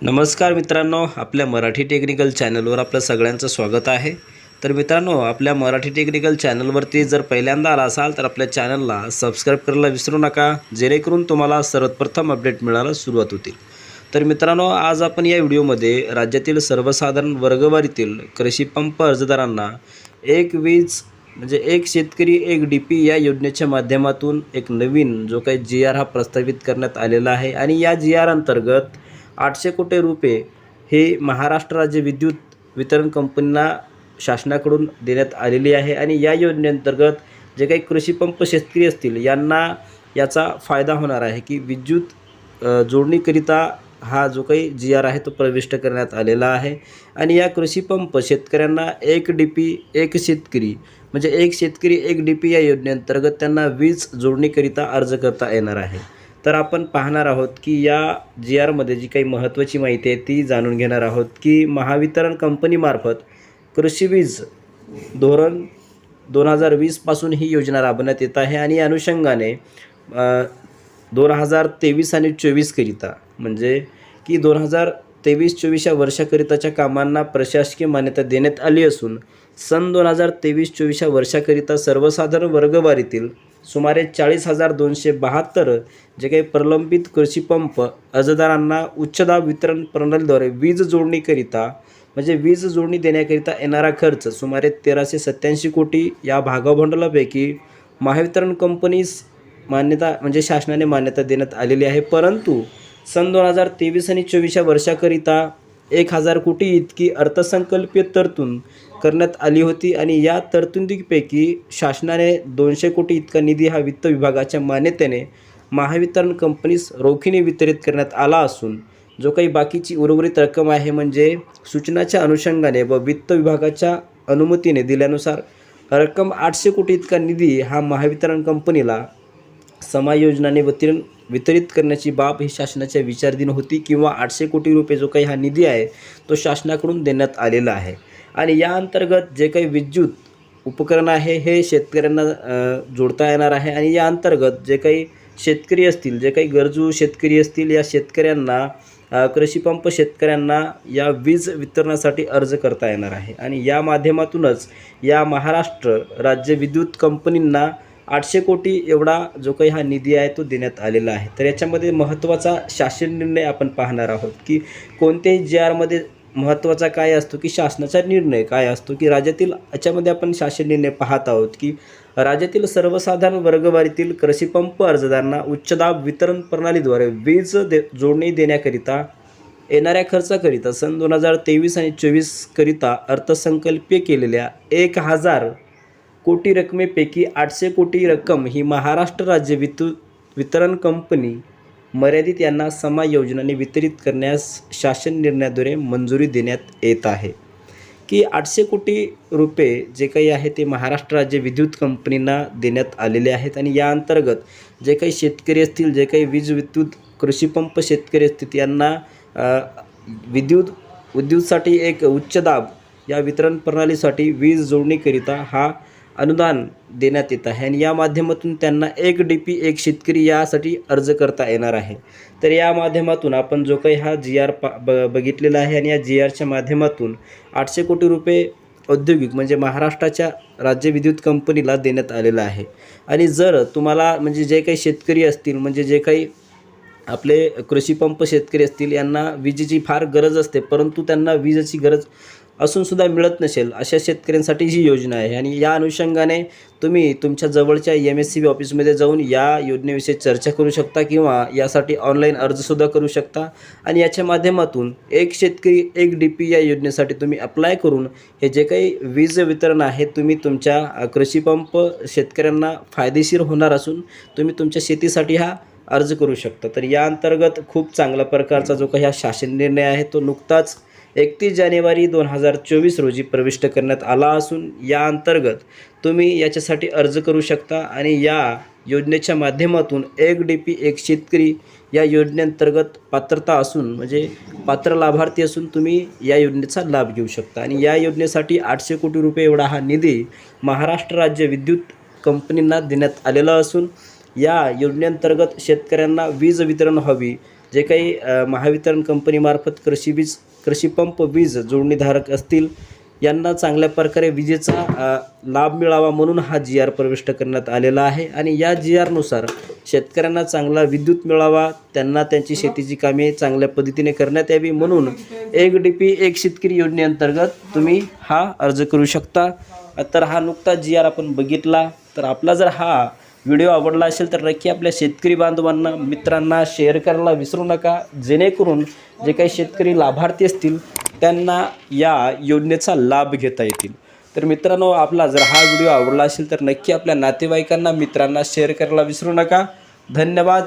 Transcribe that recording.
नमस्कार मित्रांनो, आपल्या मराठी टेक्निकल चॅनलवर आपलं सगळ्यांचं स्वागत आहे. तर मित्रांनो, आपल्या मराठी टेक्निकल चॅनलवरती जर पहिल्यांदा आला असाल तर आपल्या चॅनलला सबस्क्राईब करायला विसरू नका, जेणेकरून तुम्हाला सर्वप्रथम अपडेट मिळायला सुरुवात होतील. तर मित्रांनो, आज आपण या व्हिडिओमध्ये राज्यातील सर्वसाधारण वर्गवारीतील कृषी पंप अर्जदारांना एक वीज म्हणजे एक शेतकरी एक DP या योजनेच्या माध्यमातून एक नवीन जो काही GR हा प्रस्तावित करण्यात आलेला आहे. आणि या GR अंतर्गत 800 कोटी रुपये हे महाराष्ट्र राज्य विद्युत वितरण कंपनीला शासनाकडून देण्यात आलेली आहे. आणि या योजनेअंतर्गत जे काही कृषी पंप शेतकरी असतील यांना याचा फायदा होणार आहे की विद्युत जोडणीकरिता हा जो काही GR आहे तो प्रविष्ट करण्यात आलेला आहे. आणि या कृषी पंप शेतकऱ्यांना एक DP एक शेतकरी म्हणजे एक शेतकरी एक DP या योजनेअंतर्गत त्यांना वीज जोडणीकरिता अर्ज करता येणार आहे. तर आपण पाहणार आहोत की या GRमध्ये जी काही महत्त्वाची माहिती आहे ती जाणून घेणार आहोत की महावितरण कंपनीमार्फत कृषी वीज धोरण 2020 पासून ही योजना राबवण्यात येत आहे. आणि या अनुषंगाने 2023 आणि 24 करिता म्हणजे की 2023-24 या वर्षाकरिताच्या कामांना प्रशासकीय मान्यता देण्यात आली असून सन 2023-24 या वर्षाकरिता सर्वसाधारण वर्गवारीतील सुमारे 40,272 जे काही प्रलंबित कृषी पंप अर्जदारांना उच्चदाब वितरण प्रणालीद्वारे वीज जोडणीकरिता म्हणजे वीज जोडणी देण्याकरिता येणारा खर्च सुमारे 1387 कोटी या भागभांडवलापैकी महावितरण कंपनीस मान्यता म्हणजे शासनाने मान्यता देण्यात आलेली आहे. परंतु सन 2023 आणि 24 या वर्षाकरिता 1,000 कोटी इतकी अर्थसंकल्पीय तरतूद करण्यात आली होती. आणि या तरतुदीपैकी शासनाने 200 कोटी इतका निधी हा वित्त विभागाच्या मान्यतेने महावितरण कंपनीस रोखीने वितरित करण्यात आला असून जो काही बाकीची उर्वरित रक्कम आहे म्हणजे सूचनाच्या अनुषंगाने व वित्त विभागाच्या अनुमतीने दिल्यानुसार रक्कम 800 कोटी इतका निधी हा महावितरण कंपनीला समायोजनाने वितरित करण्याची बाब ही शासनाच्या विचाराधीन होती किंवा 800 कोटी रुपये जो काही हा निधी आहे तो शासनाकडून देण्यात आलेला आहे. आणि या अंतर्गत जे काही विद्युत उपकरण आहे हे शेतकऱ्यांना जोडता येणार आहे. आणि या अंतर्गत जे काही शेतकरी असतील जे काही गरजू शेतकरी असतील या शेतकऱ्यांना कृषी पंप शेतकऱ्यांना या वीज वितरणासाठी अर्ज करता येणार आहे. आणि या माध्यमातूनच या महाराष्ट्र राज्य विद्युत कंपनींना 800 कोटी एवढा जो काही हा निधी आहे तो देण्यात आलेला आहे. तर याच्यामध्ये महत्त्वाचा शासन निर्णय आपण पाहणार आहोत की कोणत्याही GRमध्ये महत्त्वाचा काय असतो की शासनाचा निर्णय काय असतो की राज्यातील याच्यामध्ये आपण शासन निर्णय पाहत आहोत की राज्यातील सर्वसाधारण वर्गवारीतील कृषी पंप अर्जदारांना उच्चदाब वितरण प्रणालीद्वारे वीज जोडणी देण्याकरिता येणाऱ्या खर्चाकरिता सन 2023 आणि 24 करिता अर्थसंकल्पीय केलेल्या 1,000 कोटी रकमेपैकी 800 कोटी रक्कम ही महाराष्ट्र राज्य विद्युत वितरण कंपनी मर्यादित यांना समायोजनाने वितरित करण्यास शासन निर्णयाद्वारे मंजुरी देण्यात येत आहे. की 800 कोटी रुपये जे काही आहे ते महाराष्ट्र राज्य विद्युत कंपनींना देण्यात आलेले आहेत. आणि या अंतर्गत जे काही शेतकरी असतील जे काही विद्युत कृषी पंप शेतकरी असतील यांना विद्युतसाठी एक उच्च दाब या वितरण प्रणालीसाठी वीज जोडणीकरिता हा अनुदान देण्यात येत आहे. आणि या माध्यमातून त्यांना एक DP एक शेतकरी यासाठी अर्ज करता येणार आहे. तर या माध्यमातून आपण जो काही हा GR बघितलेला आहे आणि या GRच्या माध्यमातून 800 कोटी रुपये औद्योगिक म्हणजे महाराष्ट्राच्या राज्य विद्युत कंपनीला देण्यात आलेला आहे. आणि जर तुम्हाला म्हणजे जे काही शेतकरी असतील म्हणजे जे काही आपले कृषी पंप शेतकरी असतील यांना विजेची फार गरज असते परंतु त्यांना विजेची गरज असूनसुद्धा मिळत नसेल अशा शेतकऱ्यांसाठी ही योजना आहे. आणि या अनुषंगाने तुम्ही तुमच्या जवळच्या MSCB ऑफिसमध्ये जाऊन या योजनेविषयी चर्चा करू शकता किंवा यासाठी ऑनलाईन अर्जसुद्धा करू शकता. आणि याच्या माध्यमातून एक शेतकरी एक DP या योजनेसाठी तुम्ही अप्लाय करून हे जे काही वीज वितरण आहे तुम्ही तुमच्या कृषी पंप शेतकऱ्यांना फायदेशीर होणार असून तुम्ही तुमच्या शेतीसाठी हा अर्ज करू शकता. तर या अंतर्गत खूप चांगल्या प्रकारचा जो काही हा शासन निर्णय आहे तो नुकताच 31 जानेवारी 2024 रोजी प्रविष्ट करण्यात आला असून या अंतर्गत तुम्ही याच्यासाठी अर्ज करू शकता. आणि या योजनेच्या माध्यमातून एक DP एक शेतकरी या योजनेअंतर्गत पात्रता असून म्हणजे पात्र लाभार्थी असून तुम्ही या योजनेचा लाभ घेऊ शकता. आणि या योजनेसाठी 800 कोटी रुपये एवढा हा निधी महाराष्ट्र राज्य विद्युत कंपनींना देण्यात आलेला असून या योजनेअंतर्गत शेतकऱ्यांना वीज वितरण व्हावी जे काही महावितरण कंपनीमार्फत कृषी पंप वीज जोडणीधारक असतील यांना चांगल्या प्रकारे विजेचा लाभ मिळावा म्हणून हा GR प्रविष्ट करण्यात आलेला आहे. आणि या GRनुसार शेतकऱ्यांना चांगला विद्युत मिळावा, त्यांना त्यांची शेतीची कामे चांगल्या पद्धतीने करण्यात यावी म्हणून 1 DP 1 शेतकरी योजनेअंतर्गत तुम्ही हा अर्ज करू शकता. तर हा नुकता GR आपण बघितला. तर आपला जर हा व्हिडिओ आवडला असेल तर नक्की आपल्या शेतकरी बांधवांना मित्रांना शेअर करायला विसरू नका, जेणेकरून जे काही शेतकरी लाभार्थी असतील त्यांना या योजनेचा लाभ घेता येतील. तर मित्रांनो, आपला जर हा व्हिडिओ आवडला असेल तर नक्की आपल्या नातेवाईकांना मित्रांना शेअर करायला विसरू नका. धन्यवाद.